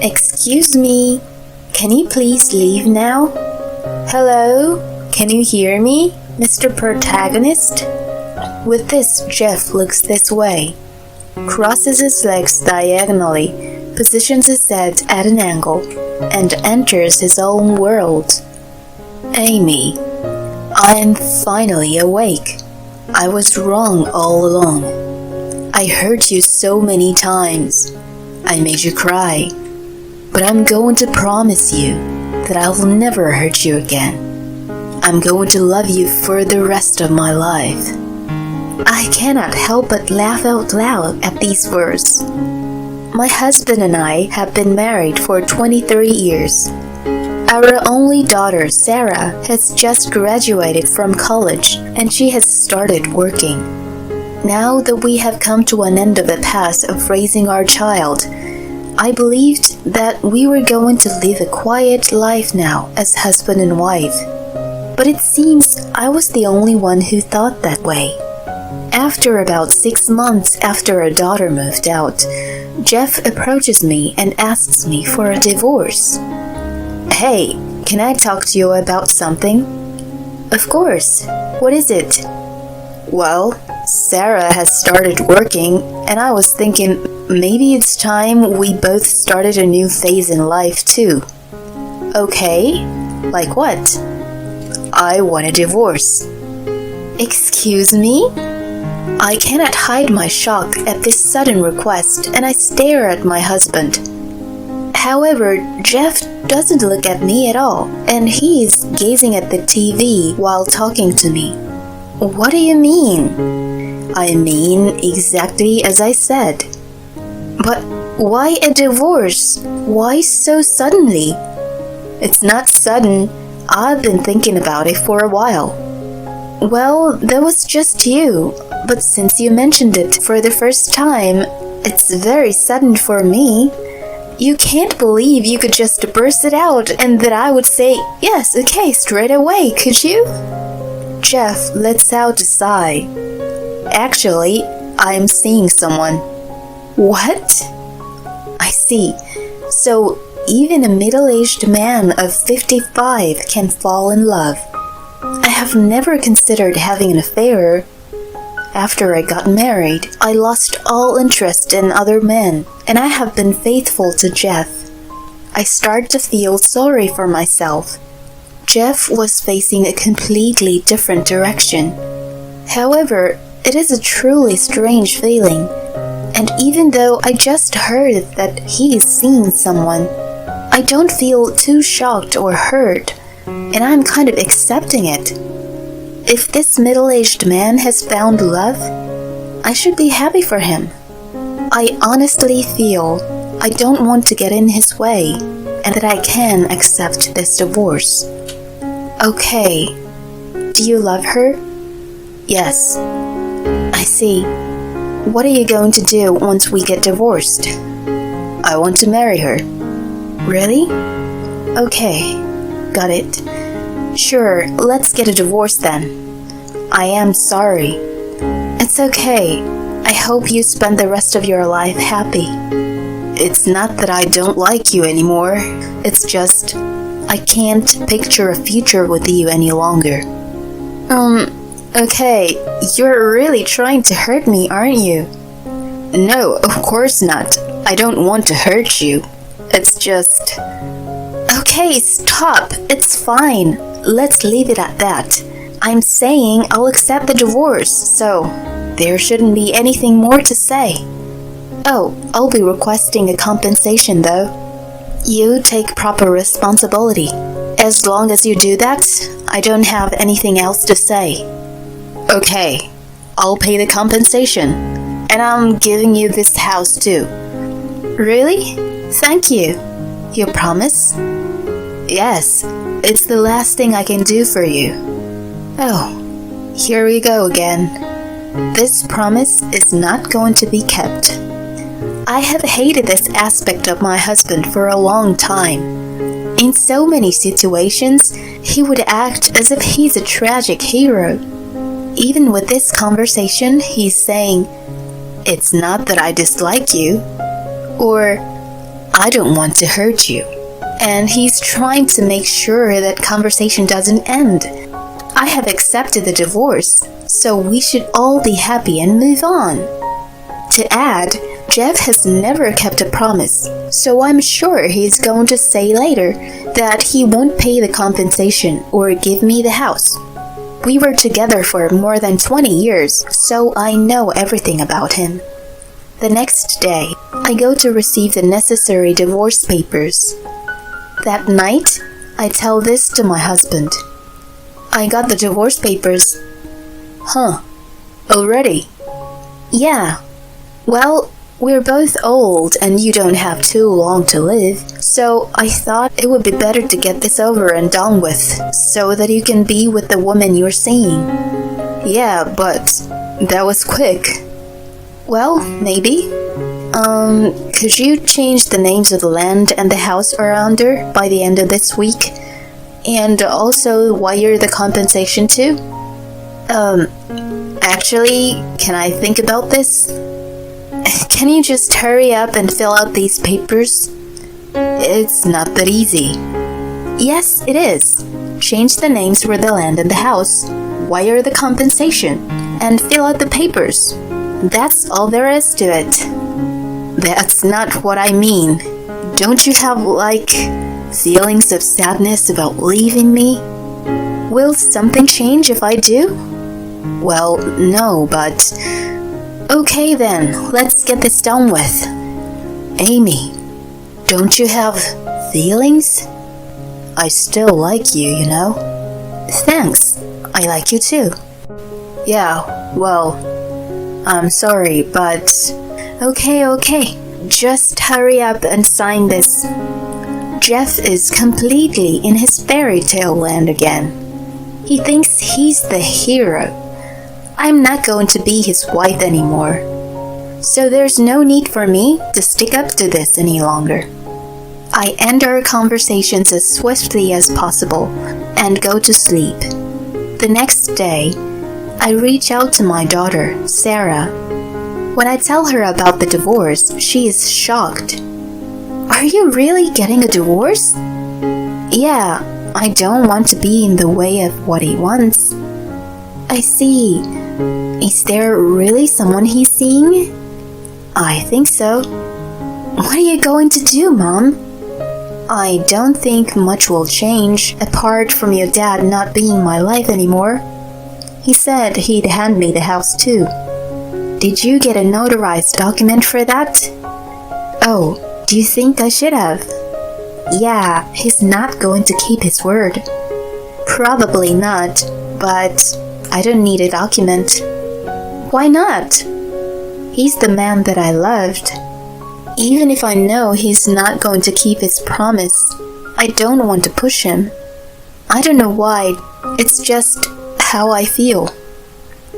Excuse me, can you please leave now? Hello, can you hear me, Mr. Protagonist? With this, Jeff looks this way, crosses his legs diagonally, positions his head at an angle, and enters his own world. Amy, I am finally awake. I was wrong all along. I hurt you so many times. I made you cry. But I'm going to promise you that I will never hurt you again. I'm going to love you for the rest of my life. I cannot help but laugh out loud at these words. My husband and I have been married for 23 years. Our only daughter, Sarah, has just graduated from college and she has started working. Now that we have come to an end of the path of raising our child, I believed that we were going to live a quiet life now as husband and wife. But it seems I was the only one who thought that way. After about 6 months after our daughter moved out, Jeff approaches me and asks me for a divorce. Hey, can I talk to you about something? Of course. What is it? Well, Sarah has started working, and I was thinking maybe it's time we both started a new phase in life too. Okay, like what? I want a divorce. Excuse me? I cannot hide my shock at this sudden request, and I stare at my husband. However, Jeff doesn't look at me at all, and he is gazing at the TV while talking to me. What do you mean? I mean exactly as I said. But why a divorce? Why so suddenly? It's not sudden. I've been thinking about it for a while. Well, that was just you. But since you mentioned it for the first time, it's very sudden for me. You can't believe you could just burst it out and that I would say, yes, okay, straight away, could you? Jeff lets out a sigh. Actually, I'm seeing someone. What? I see. So, even a middle-aged man of 55 can fall in love. I have never considered having an affair. After I got married, I lost all interest in other men, and I have been faithful to Jeff. I start to feel sorry for myself. Jeff was facing a completely different direction. However, it is a truly strange feeling. And even though I just heard that he is seeing someone, I don't feel too shocked or hurt, and I'm kind of accepting it. If this middle-aged man has found love, I should be happy for him. I honestly feel I don't want to get in his way, and that I can accept this divorce. Okay, do you love her? Yes. I see. What are you going to do once we get divorced? I want to marry her. Really? Okay, got it. Sure, let's get a divorce then. I am sorry. It's okay. I hope you spend the rest of your life happy. It's not that I don't like you anymore. It's just, I can't picture a future with you any longer. Okay, you're really trying to hurt me, aren't you? No, of course not. I don't want to hurt you. It's just... Okay, stop. It's fine. Let's leave it at that. I'm saying I'll accept the divorce, so there shouldn't be anything more to say. Oh, I'll be requesting a compensation though. You take proper responsibility. As long as you do that, I don't have anything else to say. Okay, I'll pay the compensation. And I'm giving you this house too. Really? Thank you. You promise? Yes, it's the last thing I can do for you. Oh, here we go again. This promise is not going to be kept. I have hated this aspect of my husband for a long time. In so many situations, he would act as if he's a tragic hero. Even with this conversation, he's saying, "It's not that I dislike you," or I don't want to hurt you. And he's trying to make sure that conversation doesn't end. I have accepted the divorce, so we should all be happy and move on. To add, Jeff has never kept a promise, so I'm sure he's going to say later that he won't pay the compensation or give me the house. We were together for more than 20 years, so I know everything about him. The next day, I go to receive the necessary divorce papers. That night, I tell this to my husband. I got the divorce papers. Huh, already? Yeah. Well, we're both old and you don't have too long to live, so I thought it would be better to get this over and done with, so that you can be with the woman you're seeing. Yeah, but that was quick. Well, maybe. Could you change the names of the land and the house around her by the end of this week? And also wire the compensation too? Actually, can I think about this? Can you just hurry up and fill out these papers? It's not that easy. Yes, it is. Change the names for the land and the house, wire the compensation, and fill out the papers. That's all there is to it. That's not what I mean. Don't you have, feelings of sadness about leaving me? Will something change if I do? Well, no, but... Okay then, let's get this done with. Amy, don't you have feelings? I still like you, you know. Thanks, I like you too. Yeah, well, I'm sorry, but... Okay, just hurry up and sign this. Jeff is completely in his fairy tale land again. He thinks he's the hero. I'm not going to be his wife anymore. So there's no need for me to stick up to this any longer. I end our conversations as swiftly as possible and go to sleep. The next day, I reach out to my daughter, Sarah. When I tell her about the divorce, she is shocked. Are you really getting a divorce? Yeah, I don't want to be in the way of what he wants. I see. Is there really someone he's seeing? I think so. What are you going to do, Mom? I don't think much will change, apart from your dad not being in my life anymore. He said he'd hand me the house too. Did you get a notarized document for that? Oh, do you think I should have? Yeah, he's not going to keep his word. Probably not, but I don't need a document. Why not? He's the man that I loved. Even if I know he's not going to keep his promise, I don't want to push him. I don't know why, it's just how I feel.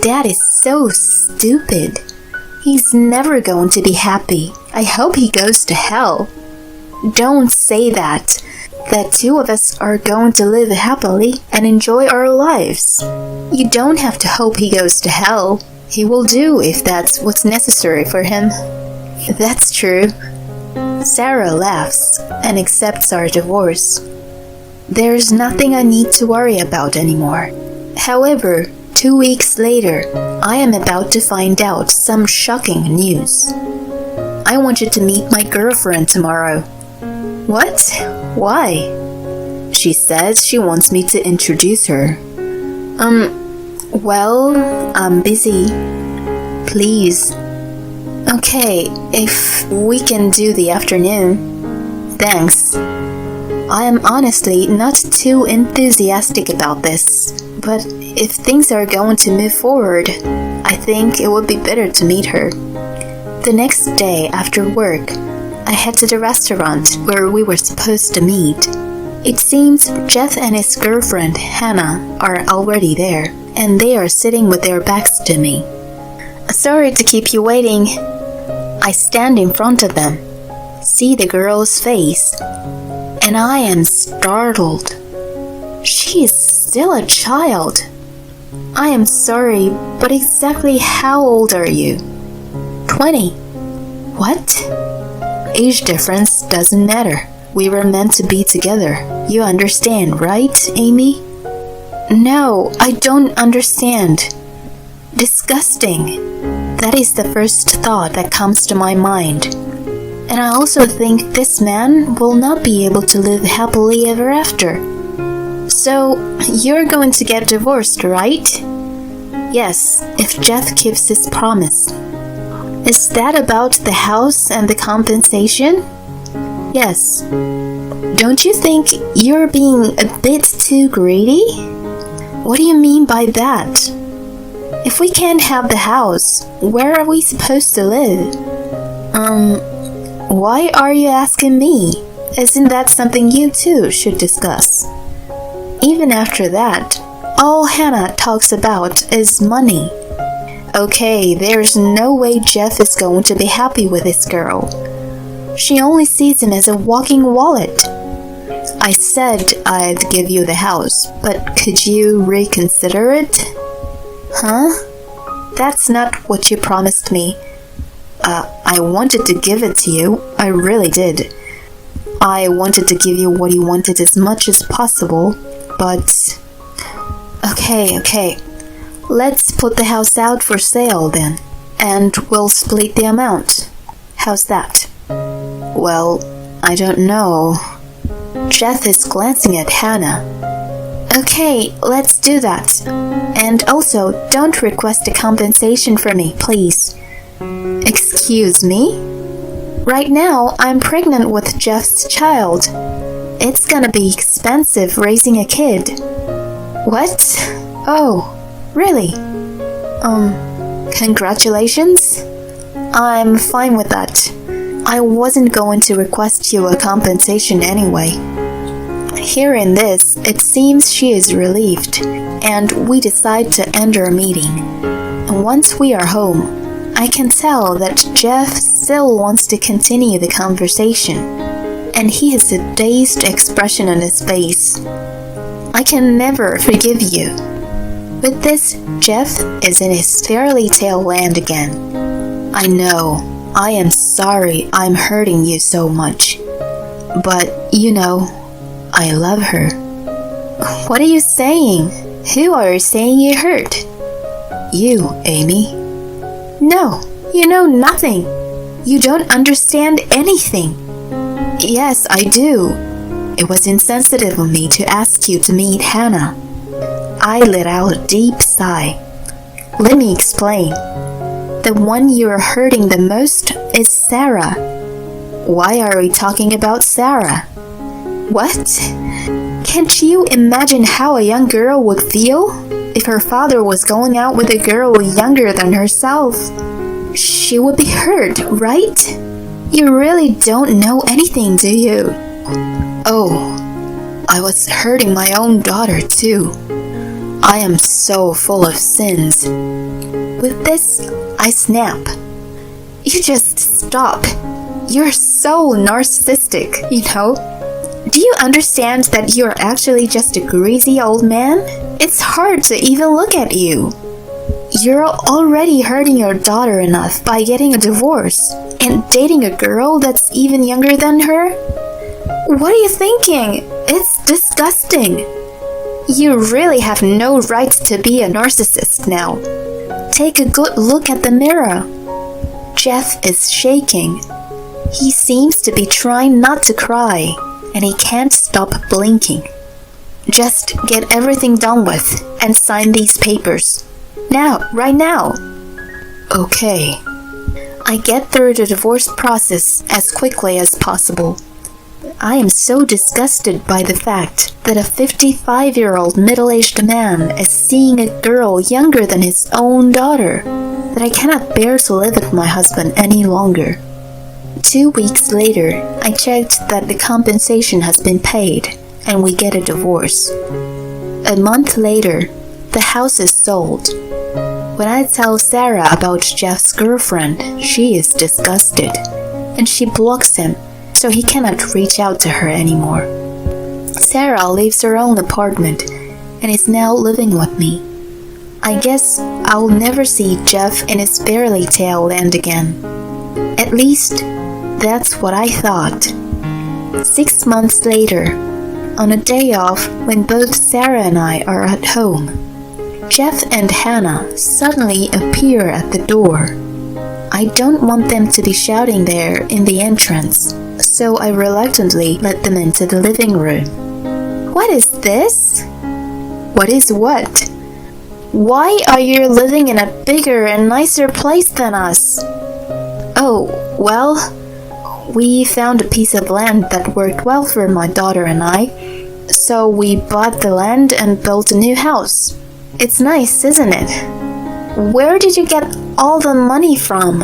Dad is so stupid. He's never going to be happy. I hope he goes to hell. Don't say that. That two of us are going to live happily and enjoy our lives. You don't have to hope he goes to hell. He will do if that's what's necessary for him. That's true. Sarah laughs and accepts our divorce. There's nothing I need to worry about anymore. However, 2 weeks later, I am about to find out some shocking news. I want you to meet my girlfriend tomorrow. What? Why? She says she wants me to introduce her. Well, I'm busy. Please. Okay, if we can do the afternoon. Thanks. I am honestly not too enthusiastic about this, but if things are going to move forward, I think it would be better to meet her. The next day after work, I head to the restaurant where we were supposed to meet. It seems Jeff and his girlfriend, Hannah, are already there, and they are sitting with their backs to me. Sorry to keep you waiting. I stand in front of them, see the girl's face, and I am startled. She is still a child. I am sorry, but exactly how old are you? 20. What? Age difference doesn't matter. We were meant to be together. You understand, right, Amy? No, I don't understand. Disgusting. That is the first thought that comes to my mind. And I also think this man will not be able to live happily ever after. So, you're going to get divorced, right? Yes, if Jeff keeps his promise. Is that about the house and the compensation? Yes. Don't you think you're being a bit too greedy? What do you mean by that? If we can't have the house, where are we supposed to live? Why are you asking me? Isn't that something you two should discuss? Even after that, all Hannah talks about is money. Okay, there's no way Jeff is going to be happy with this girl. She only sees him as a walking wallet. I said I'd give you the house, but could you reconsider it? Huh? That's not what you promised me. I wanted to give it to you. I really did. I wanted to give you what you wanted as much as possible, but... Okay. Let's put the house out for sale then, and we'll split the amount. How's that? Well, I don't know. Jeff is glancing at Hannah. Okay, let's do that. And also, don't request a compensation from me, please. Excuse me? Right now, I'm pregnant with Jeff's child. It's gonna be expensive raising a kid. What? Oh, really? Congratulations? I'm fine with that. I wasn't going to request you a compensation anyway. Hearing this, it seems she is relieved, and we decide to end our meeting. And once we are home, I can tell that Jeff still wants to continue the conversation, and he has a dazed expression on his face. I can never forgive you. With this, Jeff is in his fairy tale land again. I know, I am sorry I'm hurting you so much. But, you know, I love her. What are you saying? Who are you saying you hurt? You, Amy. No, you know nothing. You don't understand anything. Yes, I do. It was insensitive of me to ask you to meet Hannah. I let out a deep sigh. Let me explain. The one you're hurting the most is Sarah. Why are we talking about Sarah? What? Can't you imagine how a young girl would feel if her father was going out with a girl younger than herself? She would be hurt, right? You really don't know anything, do you? Oh, I was hurting my own daughter too. I am so full of sins. With this, I snap. You just stop. You're so narcissistic, you know? Do you understand that you're actually just a greasy old man? It's hard to even look at you. You're already hurting your daughter enough by getting a divorce and dating a girl that's even younger than her? What are you thinking? It's disgusting. You really have no right to be a narcissist now. Take a good look at the mirror. Jeff is shaking. He seems to be trying not to cry, and he can't stop blinking. Just get everything done with and sign these papers. Now, right now. Okay. I get through the divorce process as quickly as possible. I am so disgusted by the fact that a 55-year-old middle-aged man is seeing a girl younger than his own daughter that I cannot bear to live with my husband any longer. 2 weeks later, I checked that the compensation has been paid and we get a divorce. A month later, the house is sold. When I tell Sarah about Jeff's girlfriend, she is disgusted, and she blocks him so he cannot reach out to her anymore. Sarah leaves her own apartment and is now living with me. I guess I'll never see Jeff in his fairy tale land again. At least, that's what I thought. 6 months later, on a day off when both Sarah and I are at home, Jeff and Hannah suddenly appear at the door. I don't want them to be shouting there in the entrance, so I reluctantly let them into the living room. What is this? What is what? Why are you living in a bigger and nicer place than us? Oh, well, we found a piece of land that worked well for my daughter and I, so we bought the land and built a new house. It's nice, isn't it? Where did you get all the money from?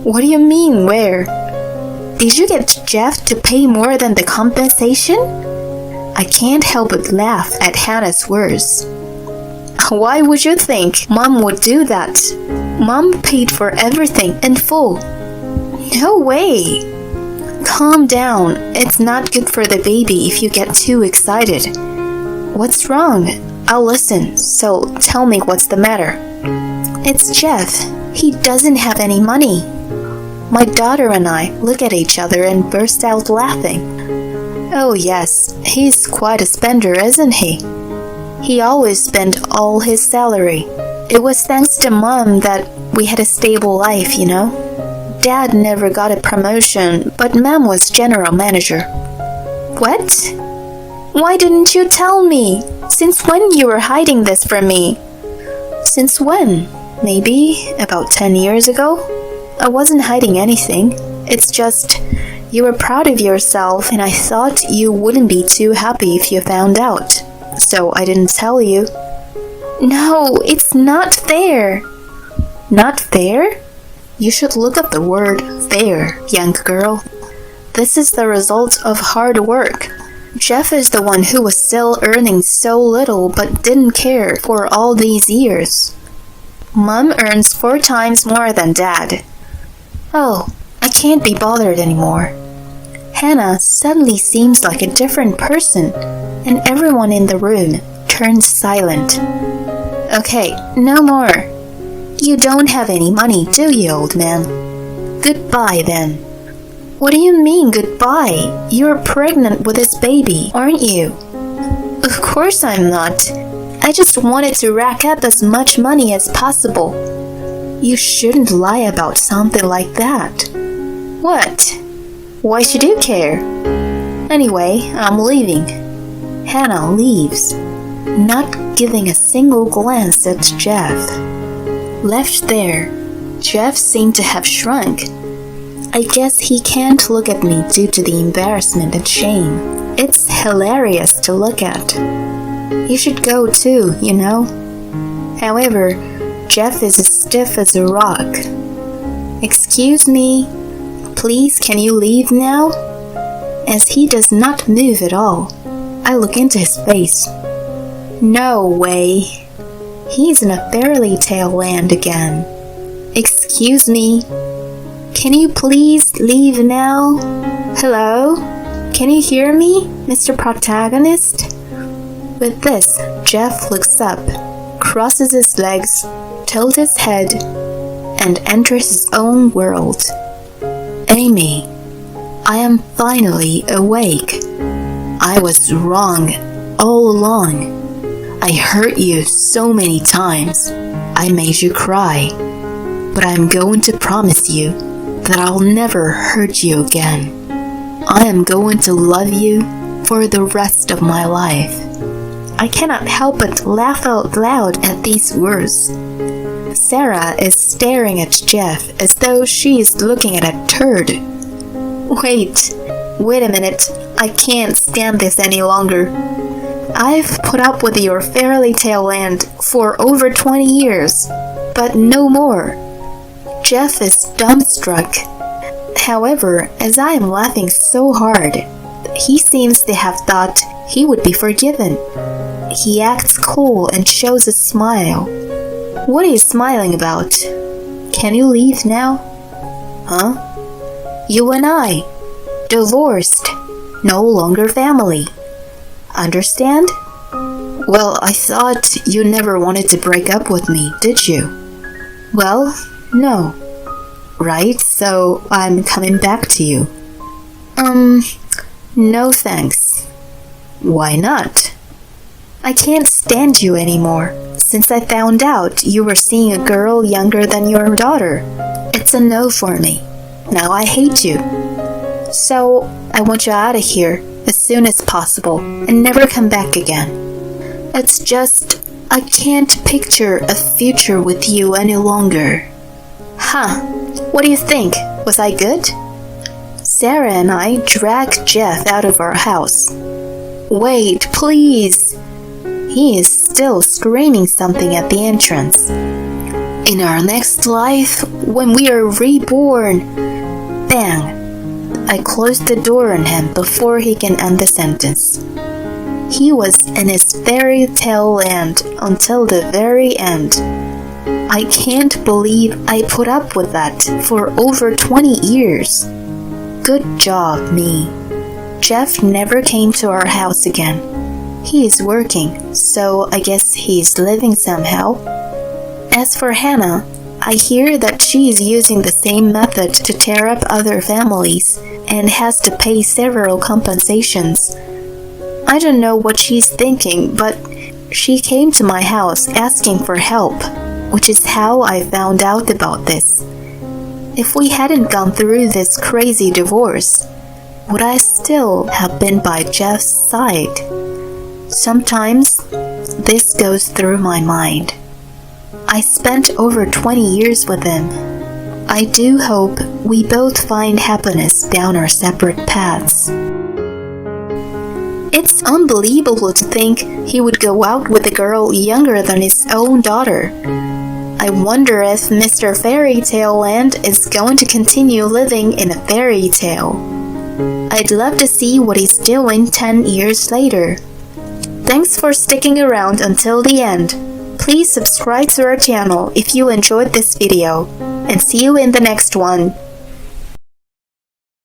What do you mean, where? Did you get Jeff to pay more than the compensation? I can't help but laugh at Hannah's words. Why would you think Mom would do that? Mom paid for everything in full. No way! Calm down. It's not good for the baby if you get too excited. What's wrong? I'll listen, so tell me what's the matter. It's Jeff. He doesn't have any money. My daughter and I look at each other and burst out laughing. Oh yes, he's quite a spender, isn't he? He always spent all his salary. It was thanks to Mom that we had a stable life, you know. Dad never got a promotion, but Mom was general manager. What? Why didn't you tell me? Since when you were hiding this from me? Since when? Maybe about 10 years ago? I wasn't hiding anything. It's just, you were proud of yourself and I thought you wouldn't be too happy if you found out. So I didn't tell you. No, it's not fair. Not fair? You should look up the word fair, young girl. This is the result of hard work. Jeff is the one who was still earning so little but didn't care for all these years. Mom earns 4 times more than Dad. Oh, I can't be bothered anymore. Hannah suddenly seems like a different person, and everyone in the room turns silent. Okay, no more. You don't have any money, do you, old man? Goodbye, then. What do you mean, goodbye? You're pregnant with this baby, aren't you? Of course I'm not. I just wanted to rack up as much money as possible. You shouldn't lie about something like that. What? Why should you care? Anyway, I'm leaving. Hannah leaves, not giving a single glance at Jeff. Left there, Jeff seemed to have shrunk. I guess he can't look at me due to the embarrassment and shame. It's hilarious to look at. You should go too, you know. However, Jeff is as stiff as a rock. Excuse me, please can you leave now? As he does not move at all, I look into his face. No way. He's in a fairy tale land again. Excuse me. Can you please leave now? Hello? Can you hear me, Mr. Protagonist? With this, Jeff looks up, crosses his legs, tilts his head, and enters his own world. Amy, I am finally awake. I was wrong all along. I hurt you so many times. I made you cry. But I'm going to promise you that I'll never hurt you again. I am going to love you for the rest of my life. I cannot help but laugh out loud at these words. Sarah is staring at Jeff as though she is looking at a turd. Wait a minute. I can't stand this any longer. I've put up with your fairy tale land for over 20 years, but no more. Jeff is dumbstruck. However, as I am laughing so hard, he seems to have thought he would be forgiven. He acts cool and shows a smile. What are you smiling about? Can you leave now? Huh? You and I, divorced, no longer family. Understand? Well, I thought you never wanted to break up with me, did you? Well, no. Right, so I'm coming back to you. No thanks. Why not? I can't stand you anymore. Since I found out you were seeing a girl younger than your daughter, it's a no for me. Now I hate you. So I want you out of here as soon as possible and never come back again. It's just, I can't picture a future with you any longer. Huh, what do you think? Was I good? Sarah and I dragged Jeff out of our house. Wait, please! He is still screaming something at the entrance. In our next life, when we are reborn, bang! I closed the door on him before he can end the sentence. He was in his fairy tale land until the very end. I can't believe I put up with that for over 20 years. Good job, me. Jeff never came to our house again. He is working, so I guess he's living somehow. As for Hannah, I hear that she is using the same method to tear up other families and has to pay several compensations. I don't know what she's thinking, but she came to my house asking for help, which is how I found out about this. If we hadn't gone through this crazy divorce, would I still have been by Jeff's side? Sometimes this goes through my mind. I spent over 20 years with him. I do hope we both find happiness down our separate paths. It's unbelievable to think he would go out with a girl younger than his own daughter. I wonder if Mr. Fairy Tale Land is going to continue living in a fairy tale. I'd love to see what he's doing 10 years later. Thanks for sticking around until the end. Please subscribe to our channel if you enjoyed this video, and see you in the next one.